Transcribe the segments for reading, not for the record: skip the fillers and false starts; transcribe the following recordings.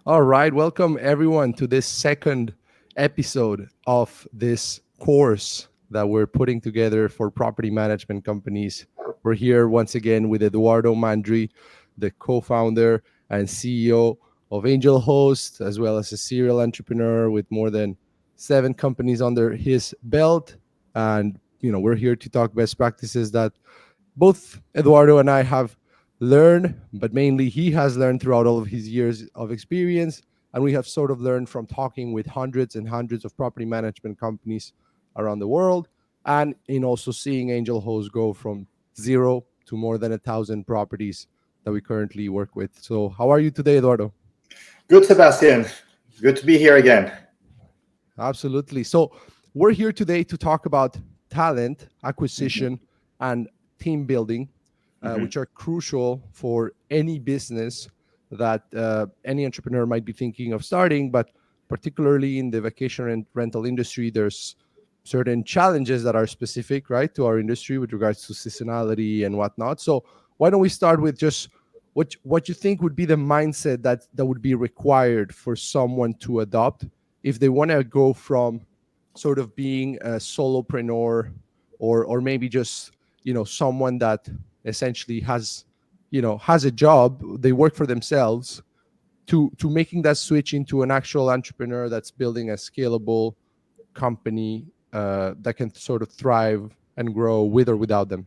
All right, welcome everyone to this second episode of this course that we're putting together for property management companies. We're here once again with Eduardo Mandri, the co-founder and CEO of Angel Host, as well as a serial entrepreneur with more than 7 companies under his belt. And we're here to talk best practices that both Eduardo and I have learned, but mainly he has learned throughout all of his years of experience. And we have sort of learned from talking with hundreds and hundreds of property management companies around the world, and in also seeing Angel Host go from zero to more than 1,000 properties that we currently work with. So, how are you today, Eduardo? Good, Sebastian. Good to be here again. Absolutely. So, we're here today to talk about talent Mhm, acquisition and team building, mhm. which are crucial for any business that any entrepreneur might be thinking of starting. But particularly in the vacation and rental industry, there's certain challenges that are specific, right, to our industry with regards to seasonality and whatnot. So why don't we start with just what you think would be the mindset that would be required for someone to adopt if they want to go from sort of being a solopreneur, or maybe just someone that essentially has a job, they work for themselves, to making that switch into an actual entrepreneur that's building a scalable company that can sort of thrive and grow with or without them.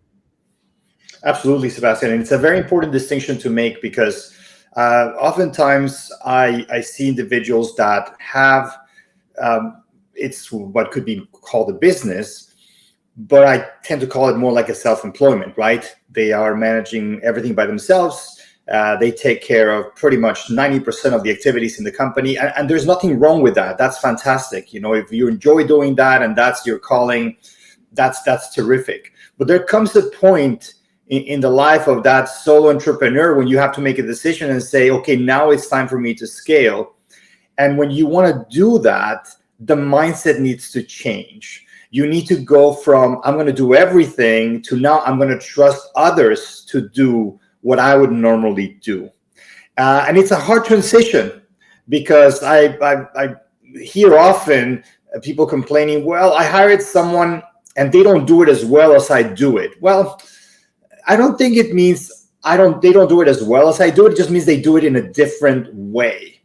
Absolutely, Sebastian. And it's a very important distinction to make because oftentimes I see individuals that have it's what could be called a business, but I tend to call it more like a self-employment, right? They are managing everything by themselves. They take care of pretty much 90% of the activities in the company. And there's nothing wrong with that. That's fantastic. If you enjoy doing that and that's your calling, that's terrific. But there comes a point in the life of that solo entrepreneur when you have to make a decision and say, okay, now it's time for me to scale. And when you want to do that, the mindset needs to change. You need to go from I'm going to do everything to now I'm going to trust others to do what I would normally do. And it's a hard transition because I hear often people complaining, well, I hired someone and they don't do it as well as I do it. Well, I don't think it means they don't do it as well as I do it. It just means they do it in a different way.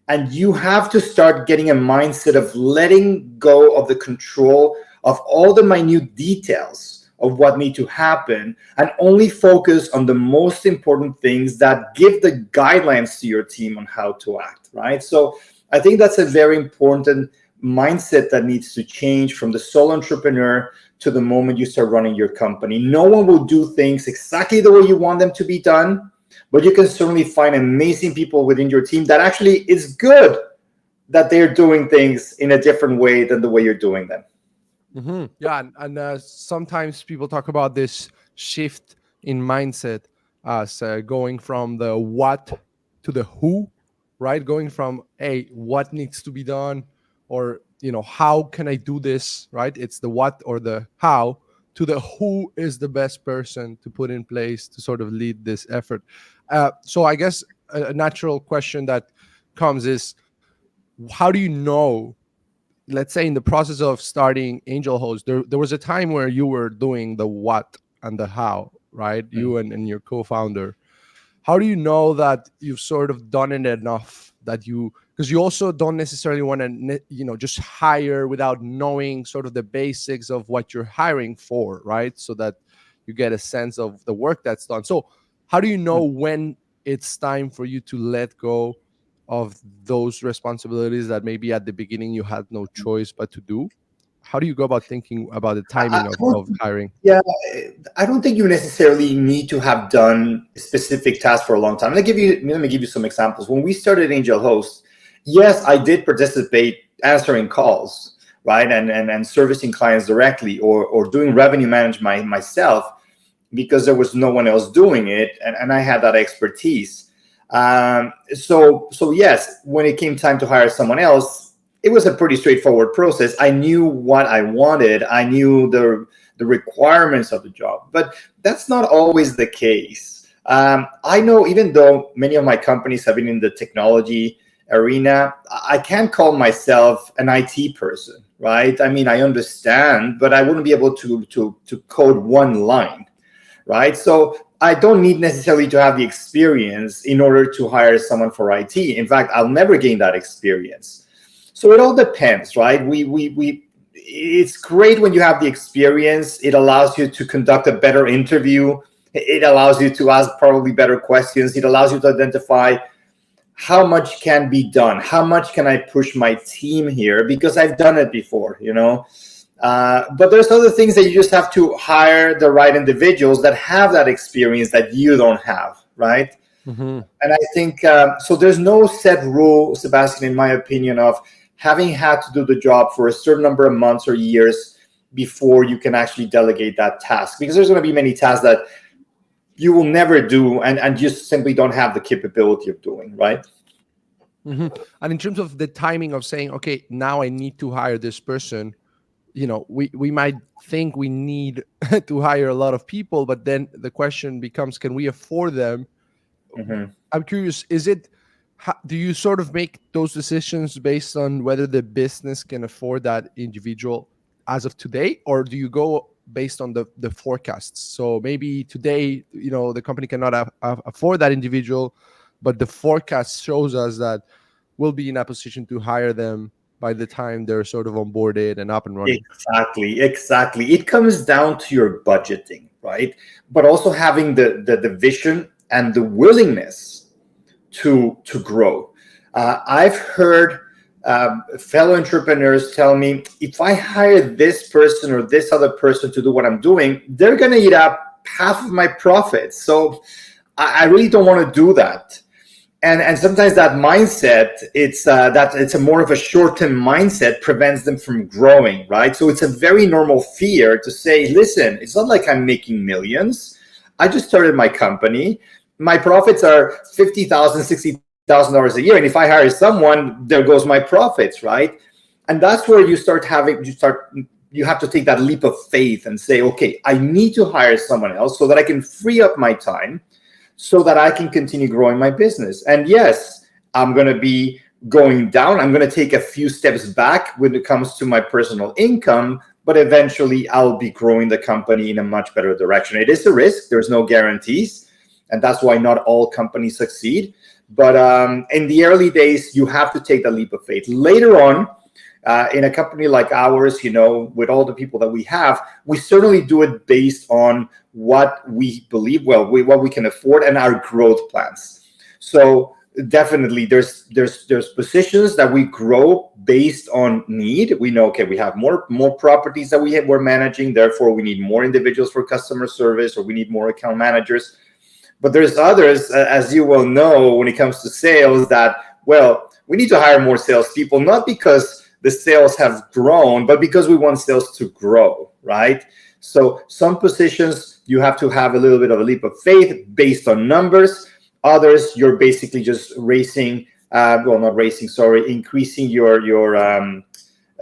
And you have to start getting a mindset of letting go of the control of all the minute details of what need to happen and only focus on the most important things that give the guidelines to your team on how to act, right? So I think that's a very important mindset that needs to change from the sole entrepreneur to the moment you start running your company. No one will do things exactly the way you want them to be done, but you can certainly find amazing people within your team that actually is good that they're doing things in a different way than the way you're doing them. Yeah, and sometimes people talk about this shift in mindset as going from the what to the who, right? Going from, hey, what needs to be done, or how can I do this, right? It's the what or the how, to the who is the best person to put in place to sort of lead this effort. So I guess a natural question that comes is, how do you know, let's say in the process of starting Angel Host, there was a time where you were doing the what and the how, right? You and your co-founder. How do you know that you've sort of done it enough that because you also don't necessarily want to, just hire without knowing sort of the basics of what you're hiring for, right? So that you get a sense of the work that's done. So how do you know when it's time for you to let go of those responsibilities that maybe at the beginning you had no choice but to do? How do you go about thinking about the I timing of don't, hiring? yeah, I don't think you necessarily need to have done specific tasks for a long time. Let me give you some examples. When we started Angel Host, yes, I did participate answering calls, right, and servicing clients directly, or doing revenue management myself because there was no one else doing it, and I had that expertise. So yes, when it came time to hire someone else, it was a pretty straightforward process. I knew what I wanted. I knew the requirements of the job, but that's not always the case. I know, even though many of my companies have been in the technology arena, I can't call myself an IT person, right? I mean, I understand, but I wouldn't be able to code one line, right? So I don't need necessarily to have the experience in order to hire someone for IT. In fact, I'll never gain that experience. So it all depends, right? It's great when you have the experience. It allows you to conduct a better interview. It allows you to ask probably better questions. It allows you to identify how much can be done. How much can I push my team here? Because I've done it before, you know. But there's other things that you just have to hire the right individuals that have that experience that you don't have, right? Mm-hmm. And I think so. There's no set rule, Sebastian, in my opinion, of having had to do the job for a certain number of months or years before you can actually delegate that task, because there's going to be many tasks that you will never do and just simply don't have the capability of doing, right? Mm-hmm. And in terms of the timing of saying, okay, now I need to hire this person, you know, we might think we need to hire a lot of people, but then the question becomes, can we afford them? Mm-hmm. I'm curious, do you sort of make those decisions based on whether the business can afford that individual as of today, or do you go based on the forecasts? So maybe today, you know, the company cannot afford that individual, but the forecast shows us that we'll be in a position to hire them by the time they're sort of onboarded and up and running. Exactly. It comes down to your budgeting, right? But also having the vision and the willingness to grow. I've heard fellow entrepreneurs tell me, if I hire this person or this other person to do what I'm doing, they're going to eat up half of my profits. So I really don't want to do that. And sometimes that mindset, it's a more of a short-term mindset, prevents them from growing, right? So it's a very normal fear to say, listen, it's not like I'm making millions. I just started my company. My profits are $50,000, $60,000 a year. And if I hire someone, there goes my profits, right? And that's where you have to take that leap of faith and say, okay, I need to hire someone else so that I can free up my time, so that I can continue growing my business. And yes, I'm going to be going down. I'm going to take a few steps back when it comes to my personal income, but eventually I'll be growing the company in a much better direction. It is a risk. There's no guarantees. And that's why not all companies succeed. But in the early days, you have to take the leap of faith. Later on, in a company like ours, you know, with all the people that we have, we certainly do it based on what we believe, what we can afford, and our growth plans. So definitely, there's positions that we grow based on need. We know, okay, we have more properties that we're managing, therefore we need more individuals for customer service, or we need more account managers. But there's others, as you well know, when it comes to sales, that, well, we need to hire more salespeople, not because the sales have grown, but because we want sales to grow, right? So some positions, you have to have a little bit of a leap of faith based on numbers. Others, you're basically just increasing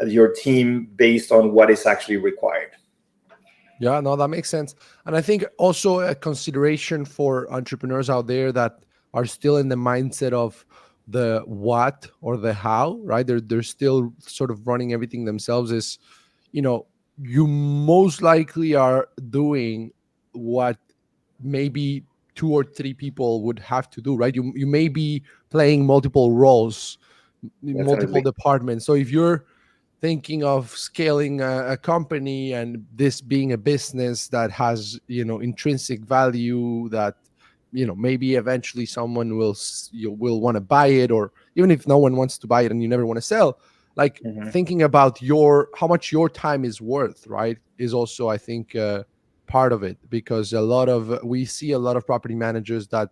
your team based on what is actually required. Yeah, no, that makes sense. And I think also a consideration for entrepreneurs out there that are still in the mindset of the what or the how, right? They're still sort of running everything themselves, is, you know, you most likely are doing what maybe 2 or 3 people would have to do, right? You may be playing multiple roles, multiple Definitely. departments. So if you're thinking of scaling a company, and this being a business that has, you know, intrinsic value, that, you know, maybe eventually someone will want to buy it, or even if no one wants to buy it and you never want to sell, like thinking about how much your time is worth, right, is also, I think, part of it. Because we see a lot of property managers that,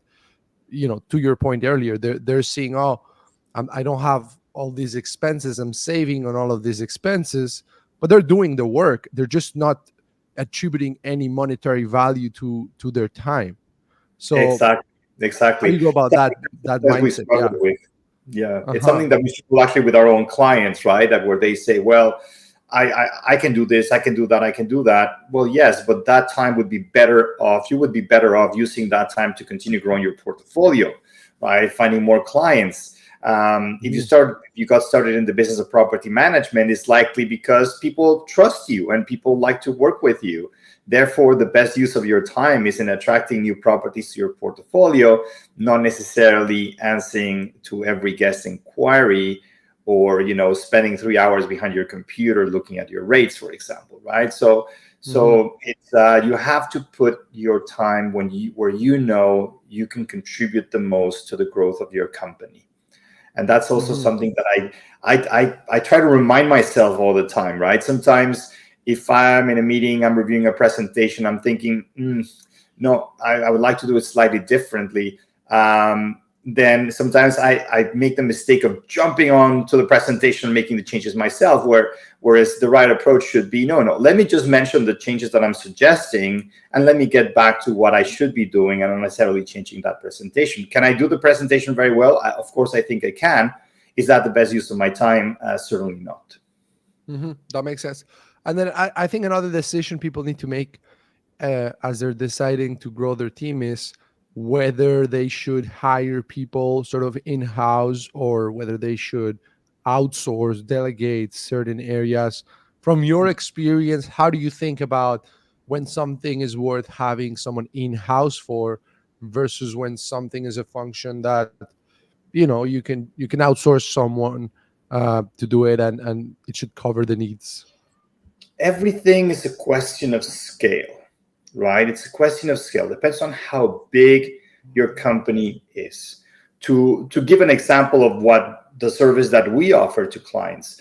you know, to your point earlier, they're seeing, oh, I don't have all these expenses, I'm saving on all of these expenses, but they're doing the work, they're just not attributing any monetary value to their time. So how do Exactly. you go about that As we mindset? struggle Yeah. with. Yeah, it's Uh-huh. something that we struggle actually with our own clients, right? That where they say, well, I can do this, I can do that, I can do that. Well, yes, but that time would be better off. You would be better off using that time to continue growing your portfolio, right? Finding more clients, If you got started in the business of property management, it's likely because people trust you and people like to work with you. Therefore, the best use of your time is in attracting new properties to your portfolio, not necessarily answering to every guest inquiry, or spending 3 hours behind your computer looking at your rates, for example, right? So it's you have to put your time where you can contribute the most to the growth of your company. And that's also something that I try to remind myself all the time, right? Sometimes if I'm in a meeting, I'm reviewing a presentation, I'm thinking, no, I would like to do it slightly differently. Then sometimes I make the mistake of jumping on to the presentation and making the changes myself, whereas the right approach should be, no, let me just mention the changes that I'm suggesting, and let me get back to what I should be doing, and not necessarily changing that presentation. Can I do the presentation very well? Of course, I think I can. Is that the best use of my time? Certainly not. That makes sense. And then I think another decision people need to make as they're deciding to grow their team is whether they should hire people sort of in-house or whether they should outsource, delegate certain areas. From your experience, how do you think about when something is worth having someone in-house for versus when something is a function that you can outsource someone to do it, and it should cover the needs? Everything is a question of scale, right? It's a question of scale. Depends on how big your company is. To give an example of what the service that we offer to clients,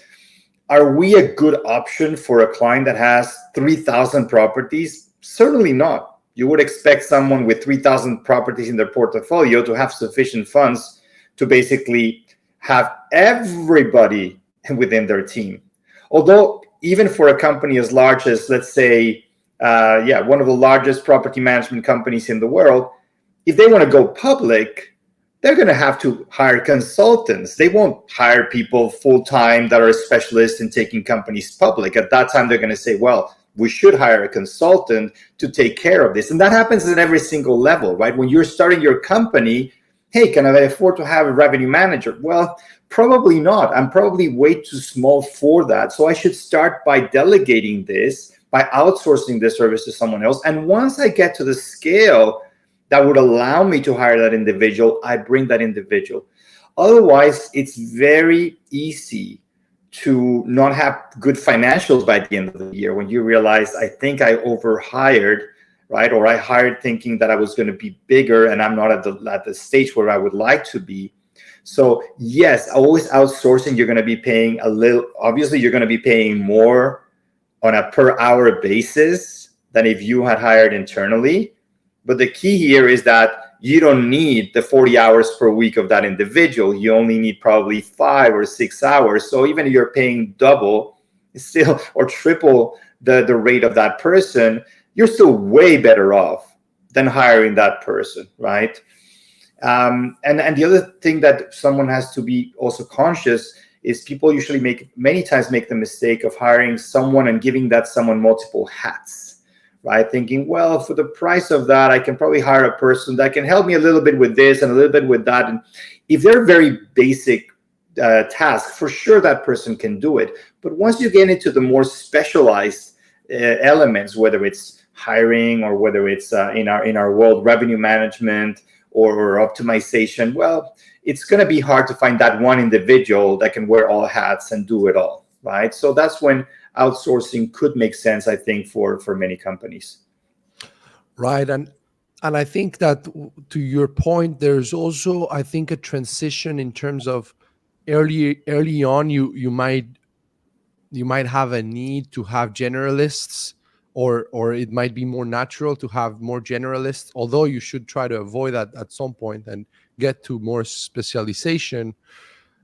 are we a good option for a client that has 3,000 properties? Certainly not. You would expect someone with 3,000 properties in their portfolio to have sufficient funds to basically have everybody within their team. Although even for a company as large as, let's say, one of the largest property management companies in the world, if they want to go public, they're going to have to hire consultants. They won't hire people full-time that are specialists in taking companies public. At that time, they're going to say, well, we should hire a consultant to take care of this. And that happens at every single level, right? When you're starting your company, hey, can I afford to have a revenue manager? Well, probably not. I'm probably way too small for that. So I should start by delegating this, by outsourcing this service to someone else. And once I get to the scale that would allow me to hire that individual, I bring that individual. Otherwise, it's very easy to not have good financials by the end of the year when you realize, I think I overhired, right? Or I hired thinking that I was going to be bigger and I'm not at the stage where I would like to be. So yes, always outsourcing, you're going to be paying obviously you're going to be paying more on a per hour basis than if you had hired internally. But the key here is that you don't need the 40 hours per week of that individual. You only need probably 5 or 6 hours. So even if you're paying double still or triple the rate of that person, you're still way better off than hiring that person, right? And the other thing that someone has to be also conscious is people usually many times make the mistake of hiring someone and giving that someone multiple hats. Right? Thinking, well, for the price of that, I can probably hire a person that can help me a little bit with this and a little bit with that. And if they're very basic tasks, for sure that person can do it. But once you get into the more specialized elements, whether it's hiring or whether it's in our world, revenue management or optimization, well, it's going to be hard to find that one individual that can wear all hats and do it all, right? So that's when outsourcing could make sense, I think, for many companies. Right. And I think that to your point, there's also, I think, a transition in terms of early on, you might have a need to have generalists, or it might be more natural to have more generalists, although you should try to avoid that at some point and get to more specialization.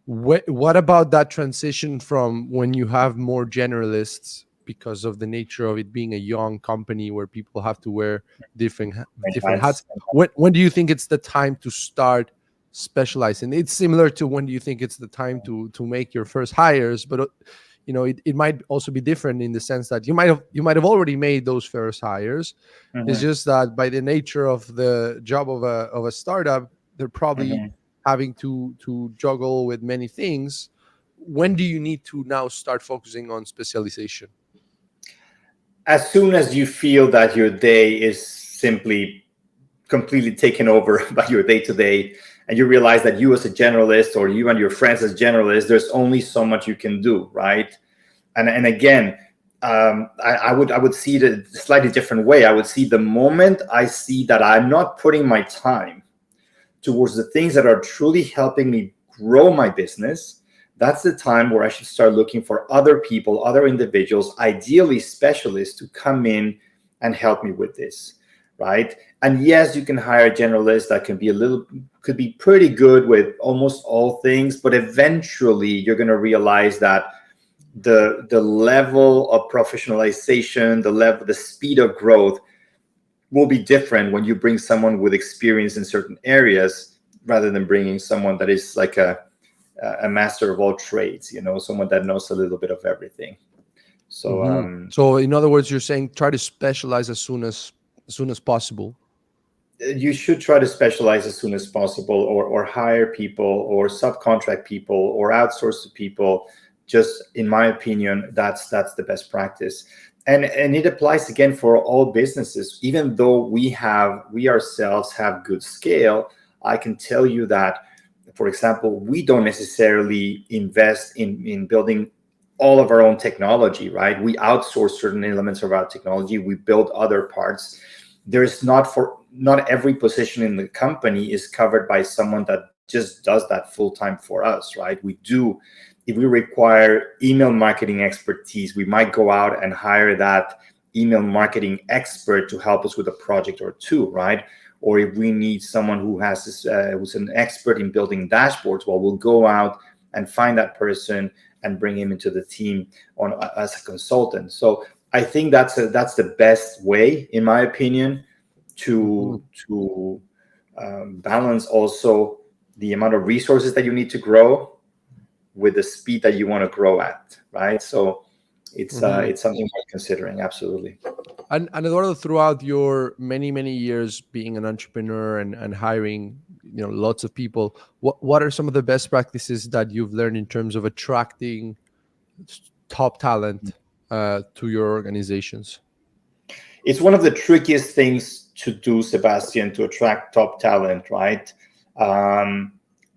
What about that transition from when you have more generalists because of the nature of it being a young company where people have to wear different hats? When do you think it's the time to start specializing? It's similar to when do you think it's the time to make your first hires, but it might also be different in the sense that you might have already made those first hires. It's just that by the nature of the job of a startup, they're probably having to juggle with many things, when do you need to now start focusing on specialization? As soon as you feel that your day is simply completely taken over by your day to day, and you realize that you as a generalist, or you and your friends as generalists, there's only so much you can do, right? And again, I would see it a slightly different way. I would see the moment I see that I'm not putting my time towards the things that are truly helping me grow my business, that's the time where I should start looking for other people, other individuals, ideally specialists, to come in and help me with this, right? And yes, you can hire a generalist that could be pretty good with almost all things, but eventually you're going to realize that the level of professionalization, the speed of growth will be different when you bring someone with experience in certain areas, rather than bringing someone that is like a master of all trades, someone that knows a little bit of everything. So So in other words, you're saying try to specialize as soon as possible. you should try to specialize as soon as possible, or hire people, or subcontract people, or outsource to people. Just in my opinion, that's the best practice. And it applies again for all businesses. Even though we ourselves have good scale, I can tell you that, for example, we don't necessarily invest in building all of our own technology, right? We outsource certain elements of our technology. We build other parts. There's not every position in the company is covered by someone that just does that full time for us, right? If we require email marketing expertise, we might go out and hire that email marketing expert to help us with a project or two, right? Or if we need someone who's an expert in building dashboards, well, we'll go out and find that person and bring him into the team as a consultant. So I think that's the best way, in my opinion, to balance also the amount of resources that you need to grow with the speed that you want to grow at, right? So it's something worth considering, absolutely. And Eduardo, throughout your many years being an entrepreneur and hiring, lots of people, what are some of the best practices that you've learned in terms of attracting top talent to your organizations? It's one of the trickiest things to do, Sebastian, to attract top talent, right?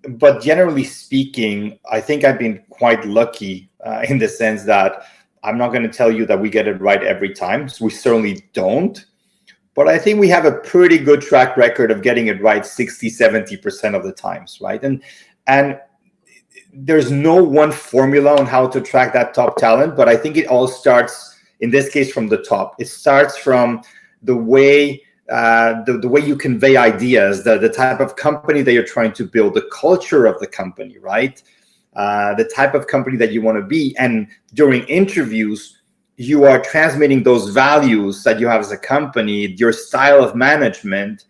But generally speaking, I think I've been quite lucky in the sense that I'm not going to tell you that we get it right every time. So we certainly don't. But I think we have a pretty good track record of getting it right 60-70% of the times, right? And there's no one formula on how to attract that top talent, but I think it all starts, in this case, from the top. It starts from the way the way you convey ideas, the type of company that you're trying to build, the culture of the company, right? The type of company that you want to be. And during interviews, you are transmitting those values that you have as a company, your style of management,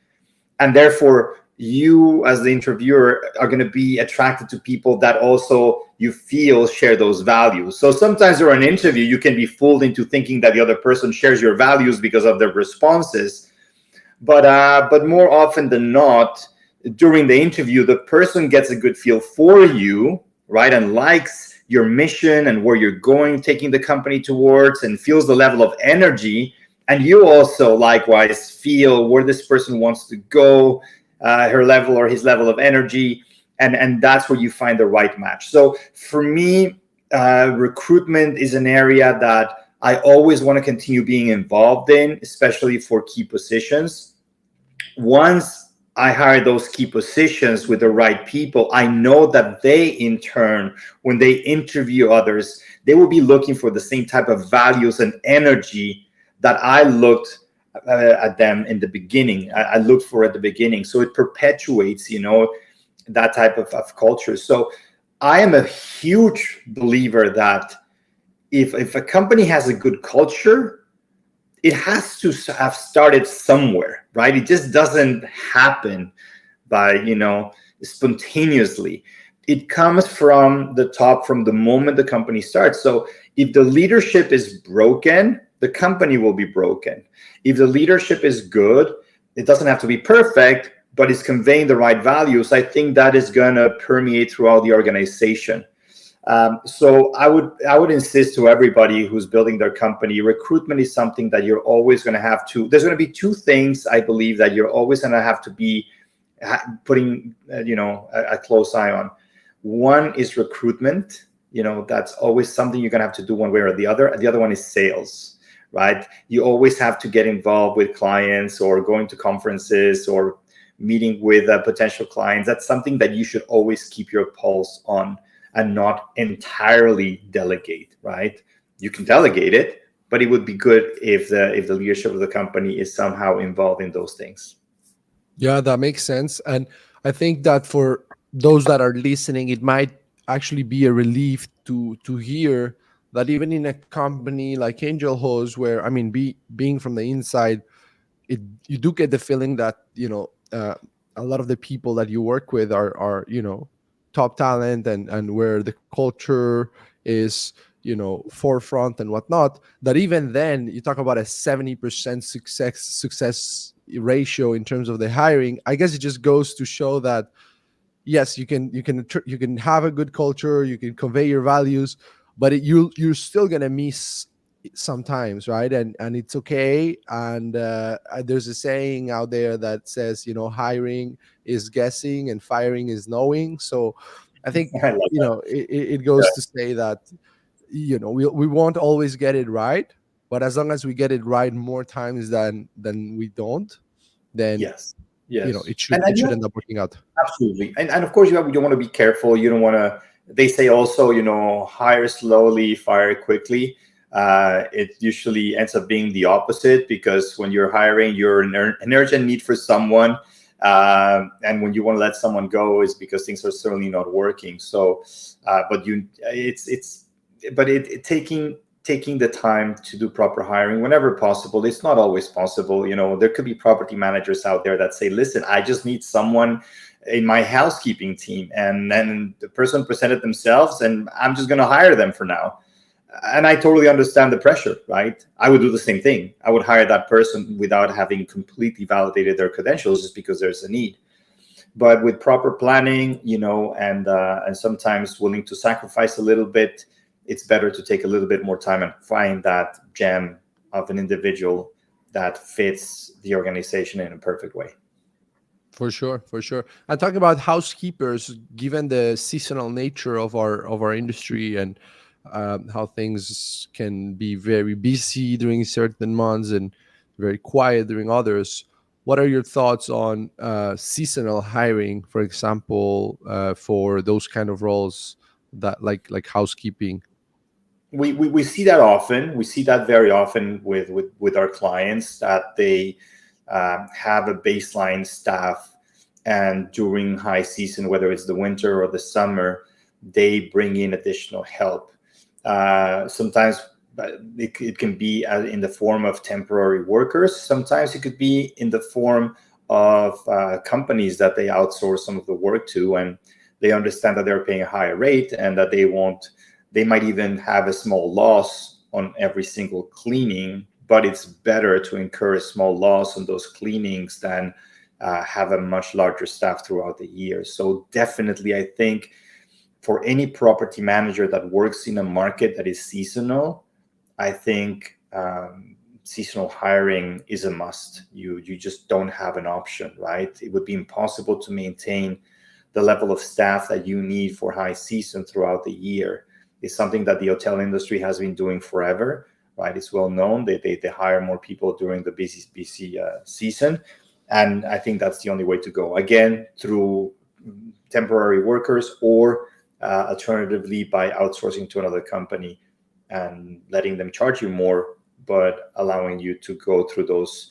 and therefore you as the interviewer are going to be attracted to people that also you feel share those values. So sometimes during an interview, you can be fooled into thinking that the other person shares your values because of their responses. But more often than not, during the interview, the person gets a good feel for you, right? And likes your mission and where you're going, taking the company towards, and feels the level of energy. And you also likewise feel where this person wants to go, her level or his level of energy. And that's where you find the right match. So for me, recruitment is an area that I always want to continue being involved in, especially for key positions. Once I hire those key positions with the right people, I know that they, in turn, when they interview others, they will be looking for the same type of values and energy that I looked at them in the beginning. I looked for at the beginning. So it perpetuates, that type of culture. So I am a huge believer that if a company has a good culture, it has to have started somewhere, right? It just doesn't happen by, spontaneously. It comes from the top, from the moment the company starts. So if the leadership is broken, the company will be broken. If the leadership is good, it doesn't have to be perfect, but it's conveying the right values, I think that is going to permeate throughout the organization. So I would insist to everybody who's building their company, recruitment is something that you're always going to have to. There's going to be two things I believe that you're always going to have to be putting a close eye on. One is recruitment. That's always something you're going to have to do one way or the other. The other one is sales, right? You always have to get involved with clients or going to conferences or meeting with potential clients. That's something that you should always keep your pulse on and not entirely delegate, right? You can delegate it, but it would be good if the leadership of the company is somehow involved in those things. Yeah, that makes sense. And I think that for those that are listening, it might actually be a relief to hear that even in a company like Angel Host, where I mean, being from the inside, it you do get the feeling that a lot of the people that you work with are top talent, and where the culture is forefront and whatnot. That even then you talk about a 70% success ratio in terms of the hiring. I guess it just goes to show that yes, you can have a good culture, you can convey your values, but you're still gonna miss sometimes, right? And it's okay. And there's a saying out there that says, hiring is guessing and firing is knowing. So I think I like that. it goes to say that we won't always get it right, but as long as we get it right more times than we don't, then Yes, yes, it should end up working out. absolutely. And of course, you want to be careful. You don't want to. They say also, hire slowly, fire quickly. It usually ends up being the opposite, because when you're hiring, you're in an urgent need for someone, and when you want to let someone go, is because things are certainly not working. So, but taking the time to do proper hiring whenever possible. It's not always possible. There could be property managers out there that say, listen, I just need someone in my housekeeping team. And then the person presented themselves and I'm just going to hire them for now. And I totally understand the pressure, right? I would do the same thing. I would hire that person without having completely validated their credentials, just because there's a need. But with proper planning, and sometimes willing to sacrifice a little bit, it's better to take a little bit more time and find that gem of an individual that fits the organization in a perfect way. For sure, for sure. And talking about housekeepers, given the seasonal nature of our industry, and how things can be very busy during certain months and very quiet during others, what are your thoughts on seasonal hiring, for example, for those kind of roles that like housekeeping? We see that often. We see that very often with our clients, that they have a baseline staff, and during high season, whether it's the winter or the summer, they bring in additional help. Sometimes it can be in the form of temporary workers. Sometimes it could be in the form of companies that they outsource some of the work to, and they understand that they're paying a higher rate, and that they might even have a small loss on every single cleaning, but it's better to incur a small loss on those cleanings than have a much larger staff throughout the year. So definitely, I think for any property manager that works in a market that is seasonal, I think seasonal hiring is a must. You just don't have an option, right? It would be impossible to maintain the level of staff that you need for high season throughout the year. It's something that the hotel industry has been doing forever, right? It's well known. They hire more people during the busy season. And I think that's the only way to go. Again, through temporary workers, or alternatively by outsourcing to another company and letting them charge you more, but allowing you to go through those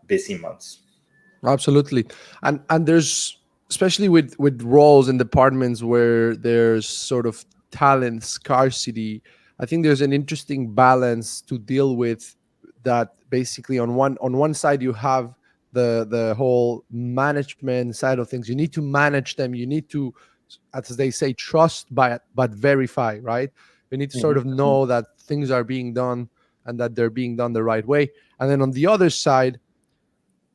busy months. Absolutely. And there's, especially with roles and departments where there's sort of talent scarcity, I think there's an interesting balance to deal with. That basically on one side you have the whole management side of things. You need to manage them, you need to, as they say, trust but verify, right? You need to sort of Mhm. know that things are being done and that they're being done the right way. And then on the other side,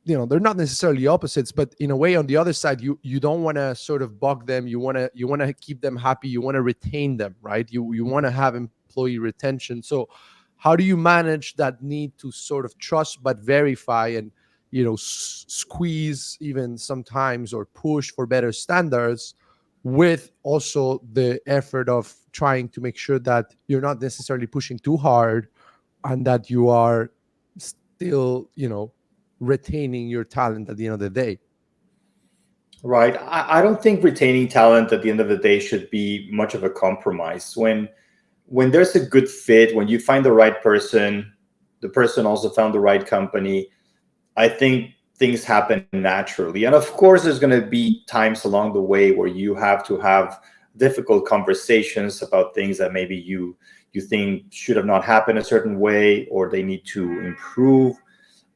they're not necessarily opposites, but in a way, on the other side, you don't want to sort of bug them. You want to keep them happy. You want to retain them, right? You want to have employee retention. So how do you manage that need to sort of trust but verify, and squeeze even sometimes, or push for better standards, with also the effort of trying to make sure that you're not necessarily pushing too hard, and that you are still retaining your talent at the end of the day? Right. I don't think retaining talent at the end of the day should be much of a compromise. When there's a good fit, when you find the right person, the person also found the right company, I think things happen naturally. And of course, there's going to be times along the way where you have to have difficult conversations about things that maybe you think should have not happened a certain way, or they need to improve.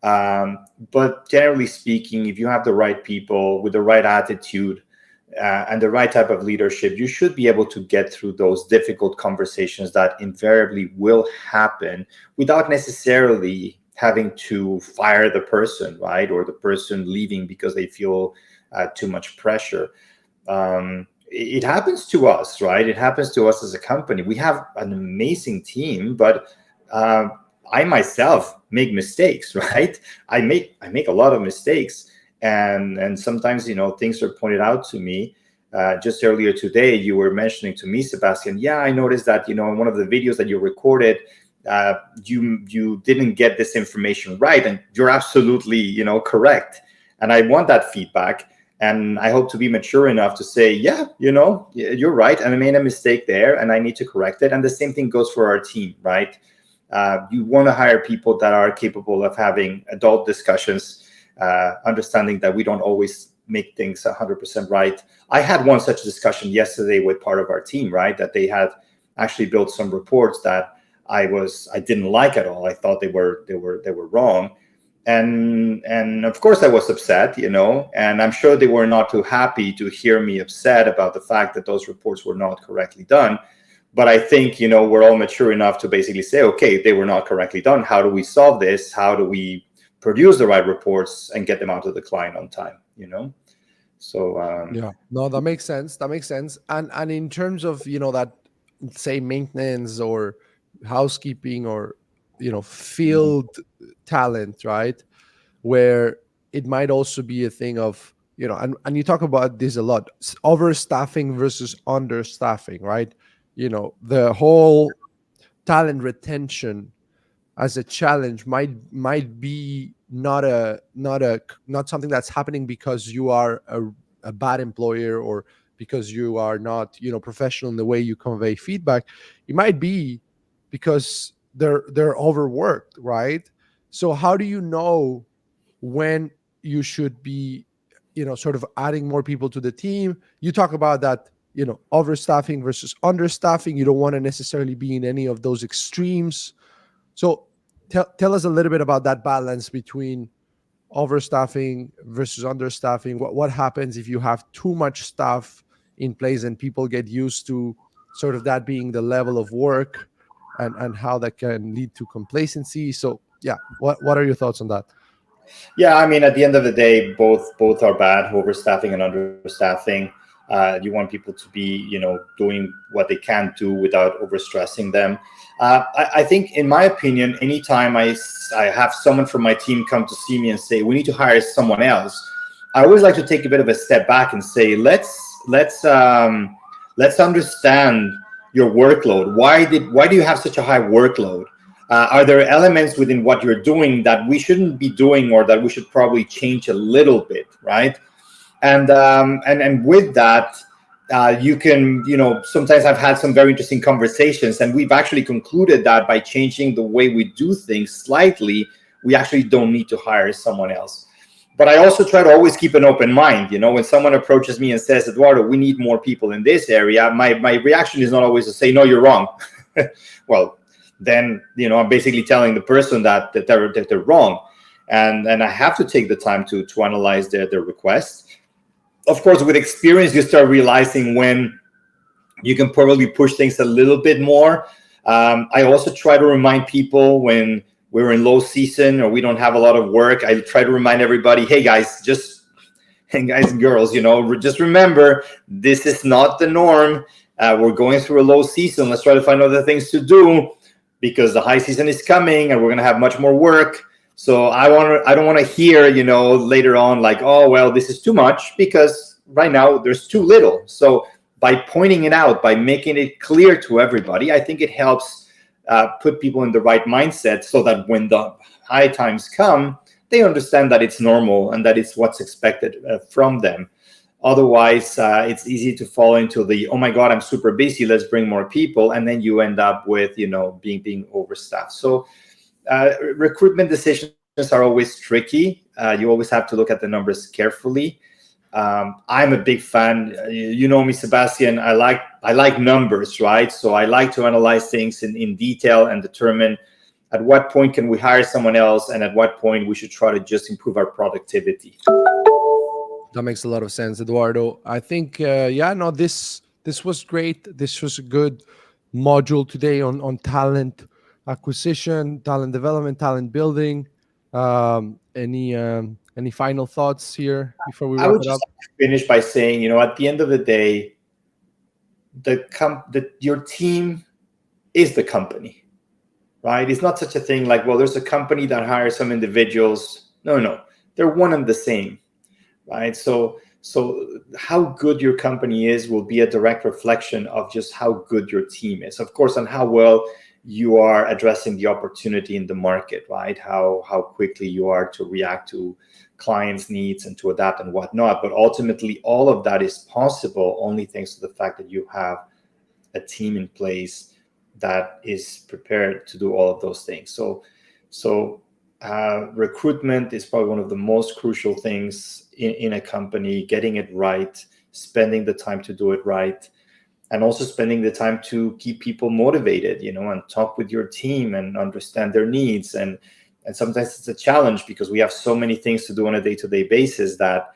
But generally speaking, if you have the right people with the right attitude and the right type of leadership, you should be able to get through those difficult conversations that invariably will happen without necessarily having to fire the person, right? Or the person leaving because they feel too much pressure. It happens to us, right? It happens to us as a company. We have an amazing team, but I myself make mistakes, right? I make a lot of mistakes, and sometimes things are pointed out to me. Just earlier today, you were mentioning to me, Sebastian, yeah, I noticed that in one of the videos that you recorded, you didn't get this information right, and you're absolutely correct. And I want that feedback, and I hope to be mature enough to say, yeah, you're right, and I made a mistake there, and I need to correct it. And the same thing goes for our team, right? You want to hire people that are capable of having adult discussions, understanding that we don't always make things 100% right. I had one such discussion yesterday with part of our team, right? That they had actually built some reports that I didn't like at all. I thought they were wrong. And of course I was upset, and I'm sure they were not too happy to hear me upset about the fact that those reports were not correctly done. But I think, we're all mature enough to basically say, okay, they were not correctly done. How do we solve this? How do we produce the right reports and get them out to the client on time, So Yeah, no, that makes sense. That makes sense. And in terms of that, say, maintenance or housekeeping, or field talent, right? Where it might also be a thing of and you talk about this a lot, overstaffing versus understaffing, right? The whole talent retention as a challenge might be not something that's happening because you are a bad employer, or because you are not professional in the way you convey feedback. It might be because they're overworked, right? So how do you know when you should be sort of adding more people to the team? You talk about that, overstaffing versus understaffing. You don't want to necessarily be in any of those extremes. So tell us a little bit about that balance between overstaffing versus understaffing. What happens if you have too much stuff in place and people get used to sort of that being the level of work, and how that can lead to complacency? So yeah, what are your thoughts on that? Yeah, I mean, at the end of the day, both are bad, overstaffing and understaffing. You want people to be, doing what they can do without overstressing them. I think, in my opinion, anytime I have someone from my team come to see me and say, we need to hire someone else, I always like to take a bit of a step back and say, let's understand your workload. Why do you have such a high workload? Are there elements within what you're doing that we shouldn't be doing, or that we should probably change a little bit, right? And with that, you can, sometimes I've had some very interesting conversations, and we've actually concluded that by changing the way we do things slightly, we actually don't need to hire someone else. But I also try to always keep an open mind. When someone approaches me and says, Eduardo, we need more people in this area, my reaction is not always to say, no, you're wrong. Well, then, I'm basically telling the person that they're wrong. And I have to take the time to analyze their request. Of course, with experience, you start realizing when you can probably push things a little bit more. I also try to remind people when we're in low season or we don't have a lot of work, I try to remind everybody, hey guys, and guys and girls, just remember, this is not the norm. We're going through a low season. Let's try to find other things to do because the high season is coming and we're going to have much more work. So I don't want to hear, later on like, oh, well, this is too much, because right now there's too little. So by pointing it out, by making it clear to everybody, I think it helps put people in the right mindset so that when the high times come, they understand that it's normal and that it's what's expected from them. Otherwise, it's easy to fall into the, oh my God, I'm super busy, let's bring more people. And then you end up with, being overstaffed. So recruitment decisions are always tricky. You always have to look at the numbers carefully. I'm a big fan. You know me, Sebastian. I like numbers, right? So I like to analyze things in detail and determine at what point can we hire someone else and at what point we should try to just improve our productivity. That makes a lot of sense, Eduardo. I think, this was great. This was a good module today on talent acquisition, talent development, talent building. Any final thoughts here before we I wrap would it just up? finish by saying, at the end of the day, your team is the company, right? It's not such a thing like, well, there's a company that hires some individuals. No, they're one and the same, right? So how good your company is will be a direct reflection of just how good your team is, of course, and how well you are addressing the opportunity in the market, right? How quickly you are to react to clients' needs and to adapt and whatnot. But ultimately, all of that is possible only thanks to the fact that you have a team in place that is prepared to do all of those things. So recruitment is probably one of the most crucial things in a company, getting it right, spending the time to do it right, and also spending the time to keep people motivated, and talk with your team and understand their needs. And sometimes it's a challenge because we have so many things to do on a day-to-day basis that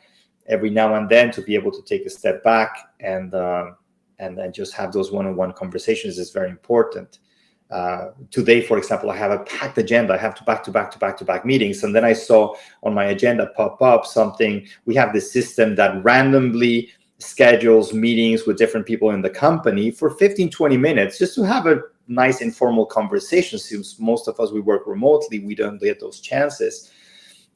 every now and then to be able to take a step back and then just have those one-on-one conversations is very important. Today, for example, I have a packed agenda. I have to back-to-back meetings. And then I saw on my agenda pop up something. We have this system that randomly schedules meetings with different people in the company for 15, 20 minutes just to have a nice informal conversation. Since most of us, we work remotely, we don't get those chances.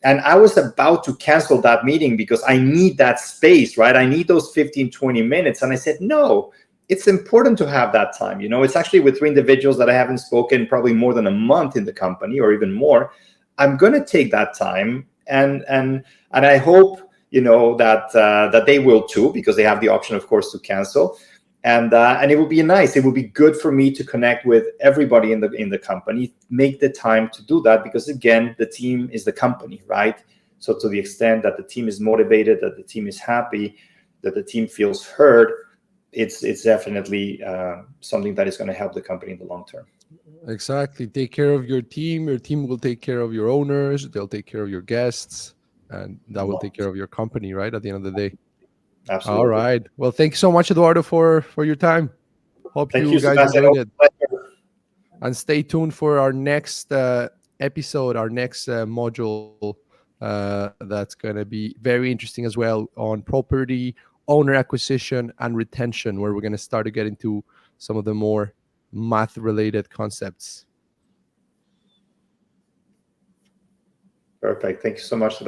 And I was about to cancel that meeting because I need that space, right? I need those 15, 20 minutes. And I said, no, it's important to have that time. It's actually with 3 individuals that I haven't spoken probably more than a month in the company or even more. I'm going to take that time. And I hope, that they will too, because they have the option, of course, to cancel. And it would be nice. It would be good for me to connect with everybody in the company, make the time to do that, because again, the team is the company, right? So to the extent that the team is motivated, that the team is happy, that the team feels heard, it's definitely something that is going to help the company in the long term. Exactly. Take care of your team. Your team will take care of your owners. They'll take care of your guests, and that will take care of your company, right? At the end of the day. Absolutely. All right. Well, thank you so much, Eduardo, for your time. Hope Thank you you, guys Sebastian. enjoyed it. And stay tuned for our next episode, our next module. That's going to be very interesting as well, on property, owner acquisition, and retention, where we're going to start to get into some of the more math-related concepts. Perfect. Thank you so much, Sebastian.